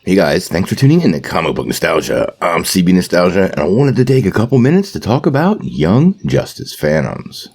Hey guys, thanks for tuning in to Comic Book Nostalgia. I'm CB Nostalgia, and I wanted to take a couple minutes to talk about Young Justice Phantoms.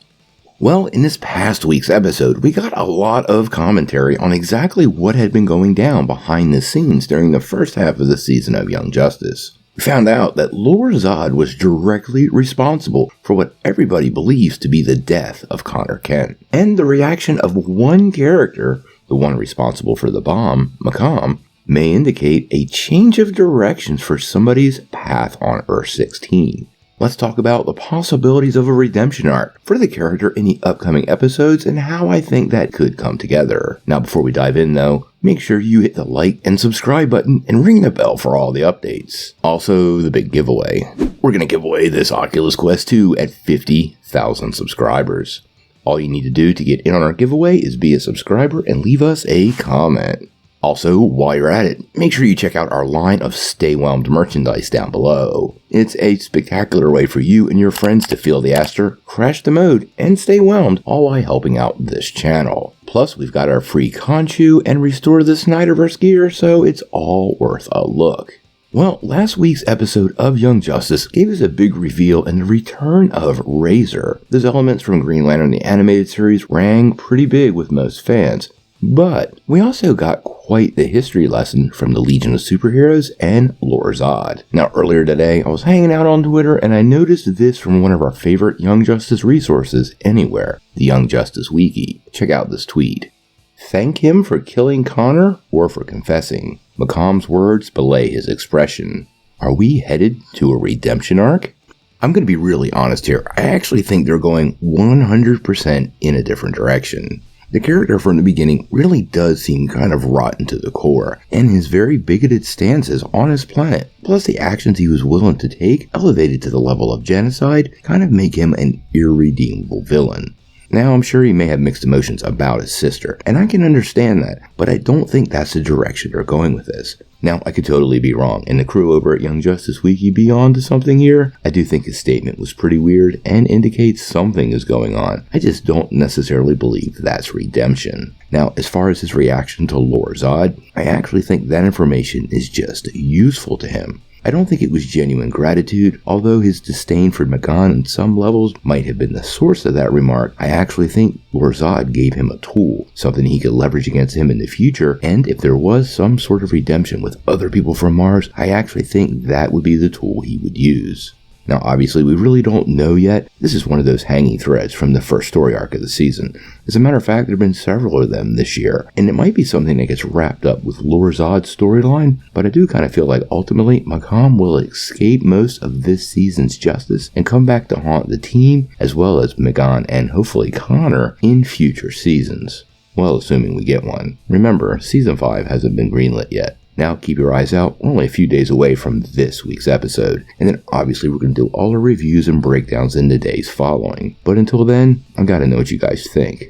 Well, in this past week's episode, we got a lot of commentary on exactly what had been going down behind the scenes during the first half of the season of Young Justice. We found out that Lor Zod was directly responsible for what everybody believes to be the death of Connor Kent, and the reaction of one character, the one responsible for the bomb, Macomb, may indicate a change of directions for somebody's path on Earth-16. Let's talk about the possibilities of a redemption arc for the character in the upcoming episodes and how I think that could come together. Now, before we dive in though, make sure you hit the like and subscribe button and ring the bell for all the updates. Also, the big giveaway. We're going to give away this Oculus Quest 2 at 50,000 subscribers. All you need to do to get in on our giveaway is be a subscriber and leave us a comment. Also, while you're at it, make sure you check out our line of Stay Whelmed merchandise down below. It's a spectacular way for you and your friends to feel the Aster, crash the mode, and stay whelmed, all while helping out this channel. Plus, we've got our free Conchu and Restore the Snyderverse gear, so it's all worth a look. Well, last week's episode of Young Justice gave us a big reveal in the return of Razor. Those elements from Green Lantern the animated series rang pretty big with most fans. But we also got quite the history lesson from the Legion of Superheroes and Lor Zod. Now, earlier today, I was hanging out on Twitter and I noticed this from one of our favorite Young Justice resources anywhere, the Young Justice Wiki. Check out this tweet. Thank him for killing Connor or for confessing. Macomb's words belay his expression. Are we headed to a redemption arc? I'm going to be really honest here. I actually think they're going 100% in a different direction. The character from the beginning really does seem kind of rotten to the core, and his very bigoted stances on his planet, plus the actions he was willing to take, elevated to the level of genocide, kind of make him an irredeemable villain. Now, I'm sure he may have mixed emotions about his sister, and I can understand that, but I don't think that's the direction they're going with this. Now, I could totally be wrong, and the crew over at Young Justice Wiki be on to something here. I do think his statement was pretty weird and indicates something is going on. I just don't necessarily believe that's redemption. Now, as far as his reaction to Lor Zod, I actually think that information is just useful to him. I don't think it was genuine gratitude, although his disdain for Magan on some levels might have been the source of that remark. I actually think Lor Zod gave him a tool, something he could leverage against him in the future, and if there was some sort of redemption with other people from Mars, I actually think that would be the tool he would use. Now, obviously, we really don't know yet. This is one of those hanging threads from the first story arc of the season. As a matter of fact, there have been several of them this year, and it might be something that gets wrapped up with Lor Zod's storyline, but I do kind of feel like ultimately, Macomb will escape most of this season's justice and come back to haunt the team, as well as Megan and hopefully Connor in future seasons. Well, assuming we get one. Remember, Season 5 hasn't been greenlit yet. Now, keep your eyes out. We're only a few days away from this week's episode. And then, obviously, we're going to do all our reviews and breakdowns in the days following. But until then, I gotta know what you guys think.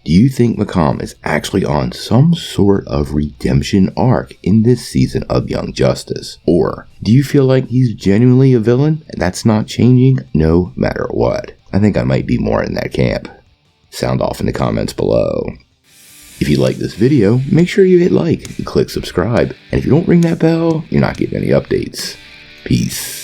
Do you think Macomb is actually on some sort of redemption arc in this season of Young Justice? Or do you feel like he's genuinely a villain and that's not changing no matter what? I think I might be more in that camp. Sound off in the comments below. If you like this video, make sure you hit like and click subscribe. And if you don't ring that bell, you're not getting any updates. Peace.